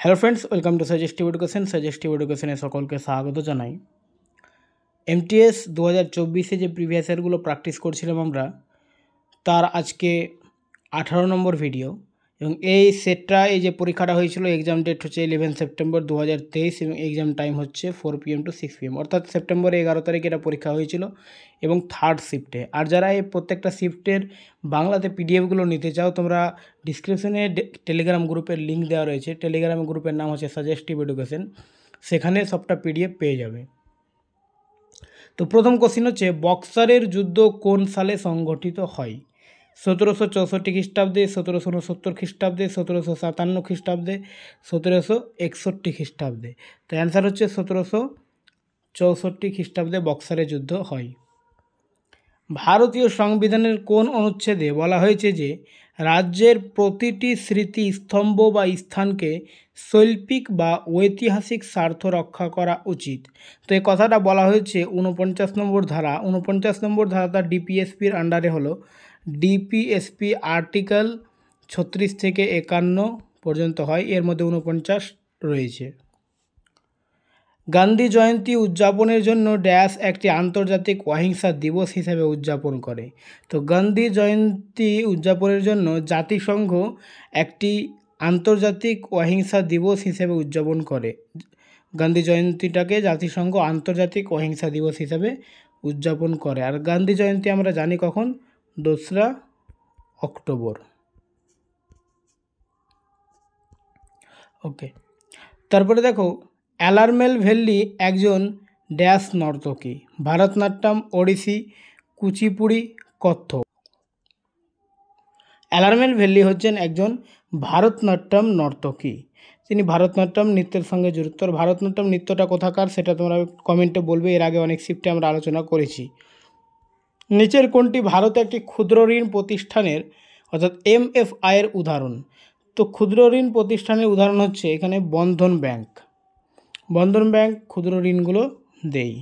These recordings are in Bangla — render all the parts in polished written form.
Hello friends, welcome to suggestive education. Suggestive এডুকেশনে সকলকে স্বাগত জানাই। এমটিএস 2024-এ যে প্রিভিয়াস ইয়ারগুলো প্র্যাকটিস করছিলাম আমরা, তার আজকে 18 নম্বর ভিডিও। এবং এই সেটটা, এই যে পরীক্ষাটা হয়েছিল, এক্সাম ডেট হচ্ছে 11 সেপ্টেম্বর 2023 এবং এক্সাম টাইম হচ্ছে 4 PM to 6 PM, অর্থাৎ সেপ্টেম্বরের 11 তারিখে এটা পরীক্ষা হয়েছিল এবং থার্ড শিফটে। আর যারা এই প্রত্যেকটা শিফটের বাংলাতে পিডিএফগুলো নিতে চাও, তোমরা ডিসক্রিপশনে টেলিগ্রাম গ্রুপের লিঙ্ক দেওয়া রয়েছে। টেলিগ্রাম গ্রুপের নাম হচ্ছে সাজেস্টিভ এডুকেশন, সেখানে সবটা পিডিএফ পেয়ে যাবে। তো প্রথম কোশ্চিন হচ্ছে, বক্সারের যুদ্ধ কোন সালে সংগঠিত হয়? 1764 খ্রিস্টাব্দে, 1769 খ্রিস্টাব্দে, 1757 খ্রিস্টাব্দে, 1761 খ্রিস্টাব্দে। তো অ্যান্সার হচ্ছে 1764 খ্রিস্টাব্দে বক্সারের যুদ্ধ হয়। ভারতীয় সংবিধানের কোন অনুচ্ছেদে বলা হয়েছে যে রাজ্যের প্রতিটি স্মৃতিস্তম্ভ বা স্থানকে শৈল্পিক বা ঐতিহাসিক স্বার্থ রক্ষা করা উচিত? তো এই কথাটা বলা হয়েছে 49 নম্বর ধারা। 49 নম্বর ধারাটা ডিপিএসপির আন্ডারে হলো। ডিপিএসপি আর্টিকেল 36 থেকে 51 পর্যন্ত হয়, এর মধ্যে 49 রয়েছে। গান্ধী জয়ন্তী উদযাপনের জন্য ড্যাশ একটি আন্তর্জাতিক অহিংসা দিবস হিসেবে উদযাপন করে? তো গান্ধী জয়ন্তী উদযাপনের জন্য জাতিসংঘ একটি আন্তর্জাতিক অহিংসা দিবস হিসেবে উদযাপন করে। গান্ধী জয়ন্তীটাকে জাতিসংঘ আন্তর্জাতিক অহিংসা দিবস হিসেবে উদযাপন করে। আর গান্ধী জয়ন্তী আমরা জানি কখন, 2রা অক্টোবর। ওকে, তারপরে দেখো, অ্যালারমেল ভেল্লি একজন ড্যাশ নর্তকী? ভারতনাট্যম, ওড়িশি, কুচিপুড়ি, কত্থক। অ্যালারমেল ভেল্লি হচ্ছেন একজন ভারতনাট্যম নর্তকী। তিনি ভারতনাট্যম নৃত্যের সঙ্গে যুক্ত। ভারতনাট্যম নৃত্যটা কোথাকার সেটা তোমরা কমেন্টে বলবে, এর আগে অনেক শিফটে আমরা আলোচনা করেছি। নিচের কোনটি ভারতে একটি ক্ষুদ্র ঋণ প্রতিষ্ঠানের অর্থাৎ এমএফআইয়ের উদাহরণ? তো ক্ষুদ্র ঋণ প্রতিষ্ঠানের উদাহরণ হচ্ছে এখানে বন্ধন ব্যাংক। বন্ধন ব্যাংক ক্ষুদ্র ঋণগুলো দেয়।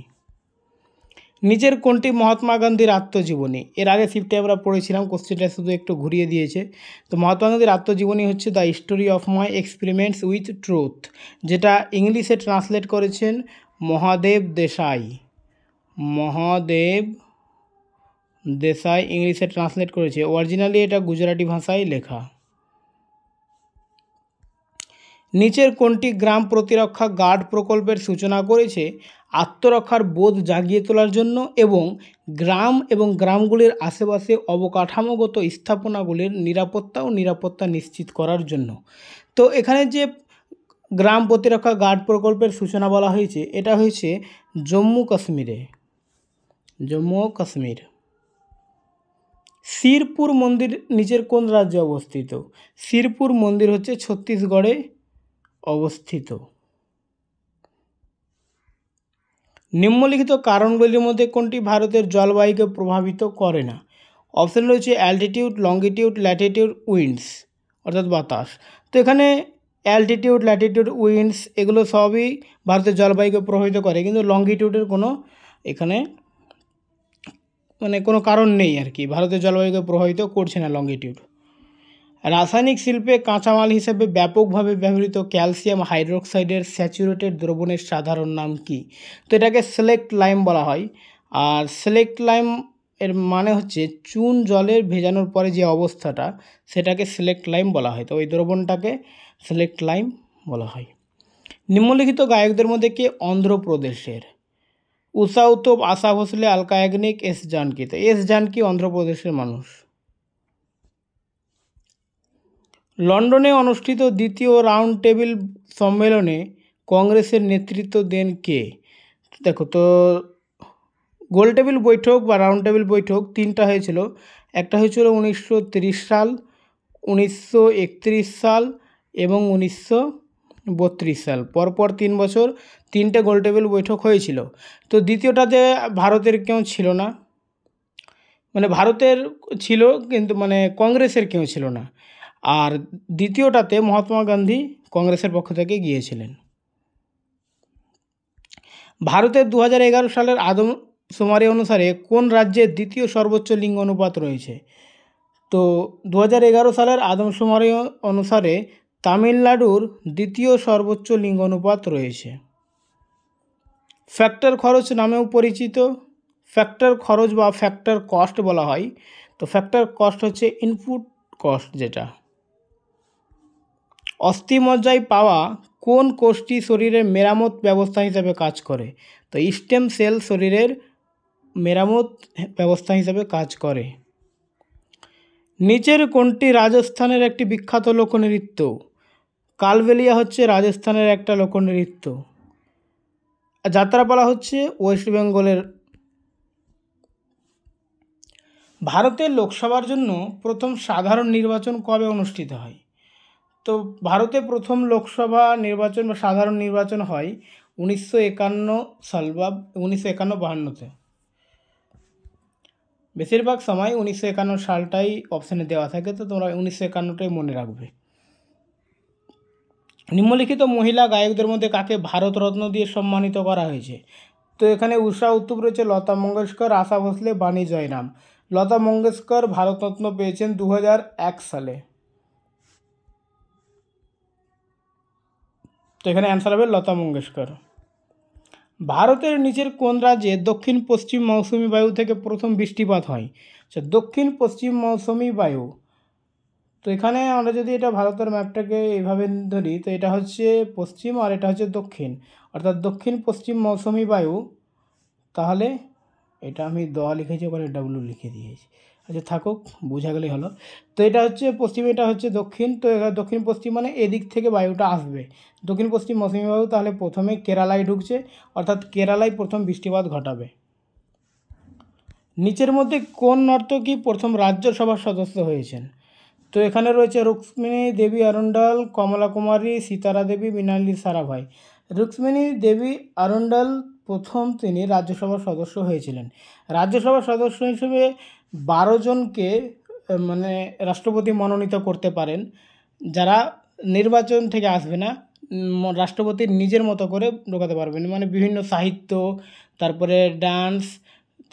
নিচের কোনটি মহাত্মা গান্ধীর আত্মজীবনী? এর আগে শিফটে আমরা পড়েছিলাম, কোশ্চেনটা শুধু একটু ঘুরিয়ে দিয়েছে। তো মহাত্মা গান্ধীর আত্মজীবনী হচ্ছে the story of my experiments with truth, যেটা ইংলিশে ট্রান্সলেট করেছেন মহাদেব দেশাই। মহাদেব দেশাই ইংলিশে ট্রান্সলেট করেছে। অরিজিনালি এটা গুজরাটি ভাষায় লেখা। নিচের কোনটি গ্রাম প্রতিরক্ষা গার্ড প্রকল্পের সূচনা করেছে আত্মরক্ষার বোধ জাগিয়ে তোলার জন্য এবং গ্রাম এবং গ্রামগুলির আশেপাশে অবকাঠামোগত স্থাপনাগুলির নিরাপত্তা নিশ্চিত করার জন্য? তো এখানে যে গ্রাম প্রতিরক্ষা গার্ড প্রকল্পের সূচনা বলা হয়েছে, এটা হয়েছে জম্মু কাশ্মীর। শিরপুর মন্দির নিচের কোন রাজ্যে অবস্থিত? শিরপুর মন্দির হচ্ছে ছত্তিশগড়ে অবস্থিত। নিম্নলিখিত কারণগুলির মধ্যে কোনটি ভারতের জলবায়ুকে প্রভাবিত করে না? অপশন রয়েছে অ্যালটিটিউড, লঙ্গিটিউড, ল্যাটিটিউড, উইন্ডস অর্থাৎ বাতাস। তো এখানে অ্যালটিটিউড, ল্যাটিটিউড, উইন্ডস এগুলো সবই ভারতের জলবায়ুকে প্রভাবিত করে, কিন্তু লঙ্গিটিউডের কোনো এখানে কোনো কারণ নেই আর কি, ভারতের জলবায়ুকে প্রভাবিত করছে না লঙ্গিটিউড। রাসায়নিক শিল্পে কাঁচামাল হিসেবে ব্যাপকভাবে ব্যবহৃত ক্যালসিয়াম হাইড্রোক্সাইডের স্যাচুরেটেড দ্রবণের সাধারণ নাম কি? তো এটাকে সিলেক্ট লাইম বলা হয়। আর সিলেক্ট লাইম এর মানে হচ্ছে চুন জলের ভেজানোর পরে যে অবস্থাটা, সেটাকে সিলেক্ট লাইম বলা হয়। তো ওই দ্রবণটাকে সিলেক্ট লাইম বলা হয়। নিম্নলিখিত গায়কদের মধ্যে কে অন্ধ্রপ্রদেশের? উষা উত্তপ, আশা ভোসলে, আলকা ইয়াগনিক, এস জানকি। তো এস জানকি অন্ধ্রপ্রদেশের মানুষ। লন্ডনে অনুষ্ঠিত দ্বিতীয় রাউন্ড টেবিল সম্মেলনে কংগ্রেসের নেতৃত্ব দেন কে? দেখো, তো গোল টেবিল বৈঠক বা রাউন্ড টেবিল বৈঠক 3টা হয়েছিল। একটা হয়েছিল 1930 সাল, 1931 সাল এবং 1932 সাল। পরপর 3 বছর 3টে গোল টেবিল বৈঠক হয়েছিল। তো দ্বিতীয়টাতে ভারতের কেউ ছিল না, ভারতের ছিল কিন্তু কংগ্রেসের কেউ ছিল না। আর দ্বিতীয়টাতে মহাত্মা গান্ধী কংগ্রেসের পক্ষ থেকে গিয়েছিলেন। ভারতের 2011 সালের আদমশুমারি অনুসারে কোন রাজ্যের দ্বিতীয় সর্বোচ্চ লিঙ্গ অনুপাত রয়েছে? তো 2011 সালের আদমশুমারি অনুসারে তামিলনাড়ুর দ্বিতীয় সর্বোচ্চ লিঙ্গ অনুপাত রয়েছে। ফ্যাক্টর খরচ নামেও পরিচিত। ফ্যাক্টর খরচ বা ফ্যাক্টর কস্ট বলা হয়। তো ফ্যাক্টর কস্ট হচ্ছে ইনপুট কস্ট যেটা। অস্থিমজ্জায় পাওয়া কোন কোষটি শরীরের মেরামত ব্যবস্থা হিসেবে কাজ করে? তো স্টেম সেল শরীরের মেরামত ব্যবস্থা হিসেবে কাজ করে। নিচের কোনটি রাজস্থানের একটি বিখ্যাত লোকনৃত্য? কালবেলিয়া হচ্ছে রাজস্থানের একটা লোকনৃত্য। যাত্রাপালা হচ্ছে ওয়েস্ট বেঙ্গলের। ভারতের লোকসভার জন্য প্রথম সাধারণ নির্বাচন কবে অনুষ্ঠিত হয়? তো ভারতে প্রথম লোকসভা নির্বাচন বা সাধারণ নির্বাচন হয় 1951 সাল বা 1951-52-তে। বেশিরভাগ সময় 1951 সালটাই অপশানে দেওয়া থাকে, তো তোমরা 1951টাই মনে রাখবে। নিম্নলিখিত মহিলা গায়কদের মধ্যে কাকে ভারতরত্ন দিয়ে সম্মানিত করা হয়েছে? তো এখানে উষা উত্তুপ রয়েছে, লতা মঙ্গেশকর, আশা ভোসলে, বাণী জয়রাম। লতা মঙ্গেশকর ভারতরত্ন পেয়েছেন 2001 সালে। তো এখানে অ্যান্সার হবে লতা মঙ্গেশকর। ভারতের নিচের কোন রাজ্যে দক্ষিণ পশ্চিম মৌসুমি বায়ু থেকে প্রথম বৃষ্টিপাত হয়? আচ্ছা, দক্ষিণ পশ্চিম মৌসুমি বায়ু। তো এখানে আমরা যদি এটা ভারতের ম্যাপটাকে এইভাবে ধরি, তো এটা হচ্ছে পশ্চিম আর এটা হচ্ছে দক্ষিণ, অর্থাৎ দক্ষিণ পশ্চিম মৌসুমি বায়ু। তাহলে এটা আমি দ লিখেছি, ওখানে ডাব্লু লিখে দিয়েছি। আচ্ছা থাকুক, বোঝা গেলেই হলো। তো এটা হচ্ছে পশ্চিম, এটা হচ্ছে দক্ষিণ। তো এবার দক্ষিণ পশ্চিম মানে এদিক থেকে বায়ুটা আসবে, দক্ষিণ পশ্চিম মৌসুমি বায়ু। তাহলে প্রথমে কেরালায় ঢুকছে, অর্থাৎ কেরালায় প্রথম বৃষ্টিপাত ঘটাবে। নিচের মধ্যে কোন নর্তকী প্রথম রাজ্যসভার সদস্য হয়েছেন? তো এখানে রয়েছে রুক্মিণী দেবী অরুণ্ডল, কমলা কুমারী, সীতারা দেবী, মৃণালী সারাভাই। রুক্মিণী দেবী অরুণ্ডল প্রথম তিনি রাজ্যসভার সদস্য হয়েছিলেন। রাজ্যসভার সদস্য হিসেবে 12 জনকে মানে রাষ্ট্রপতি মনোনীত করতে পারেন, যারা নির্বাচন থেকে আসবে না, রাষ্ট্রপতির নিজের মতো করে ঢোকাতে পারবেন। মানে বিভিন্ন সাহিত্য, তারপরে ডান্স,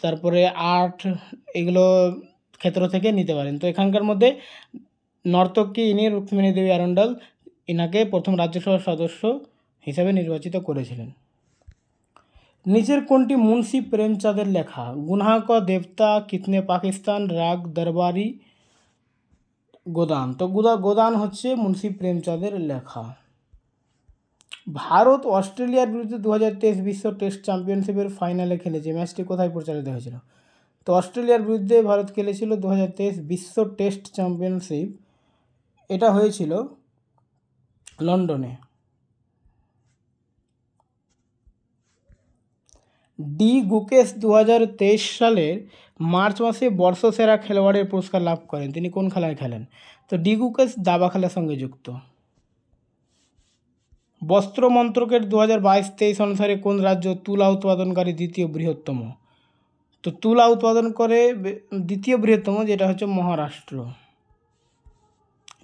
তারপরে আর্ট, এগুলো ক্ষেত্র থেকে নিতে পারেন। তো এখানকার মধ্যে নর্তকী ইনি রুক্মিণী দেবী অরুণ্ডল, ইনাকে প্রথম রাজ্যসভার সদস্য হিসাবে নির্বাচিত করেছিলেন। নিচের কোনটি মুন্সি প্রেমচাঁদের লেখা? গুনাহ কা দেবতা, কিতনে পাকিস্তান, রাগ দরবারি, গোদান। তো গোদান হচ্ছে মুন্সি প্রেমচাঁদের লেখা। ভারত অস্ট্রেলিয়ার বিরুদ্ধে 2023 বিশ্ব টেস্ট চ্যাম্পিয়নশিপের ফাইনালে খেলেছে। ম্যাচটি কোথায় প্রচারিত হয়েছিল? তো অস্ট্রেলিয়ার বিরুদ্ধে ভারত খেলেছিল 2023 বিশ্ব টেস্ট চ্যাম্পিয়নশিপ। এটা হয়েছিল লন্ডনে। ডি গুকেশ 2023 সালের মার্চ মাসে বর্ষসেরা খেলোয়াড়ের পুরস্কার লাভ করেন। তিনি কোন খেলায় খেলেন? তো ডি গুকেশ দাবা খেলার সঙ্গে যুক্ত। বস্ত্র মন্ত্রকের 2022-23 অনুসারে কোন রাজ্য তুলা উৎপাদনকারী দ্বিতীয় বৃহত্তম? তো তুলা উৎপাদন করে দ্বিতীয় বৃহত্তম, যেটা হচ্ছে মহারাষ্ট্র।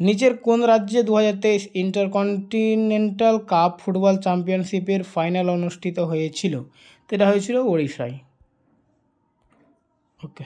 নিচের কোন রাজ্যে 2023 ইন্টারকন্টিনেন্টাল কাপ ফুটবল চ্যাম্পিয়নশিপের ফাইনাল অনুষ্ঠিত হয়েছিল? তো এটা হয়েছিল ওড়িশায়। ওকে।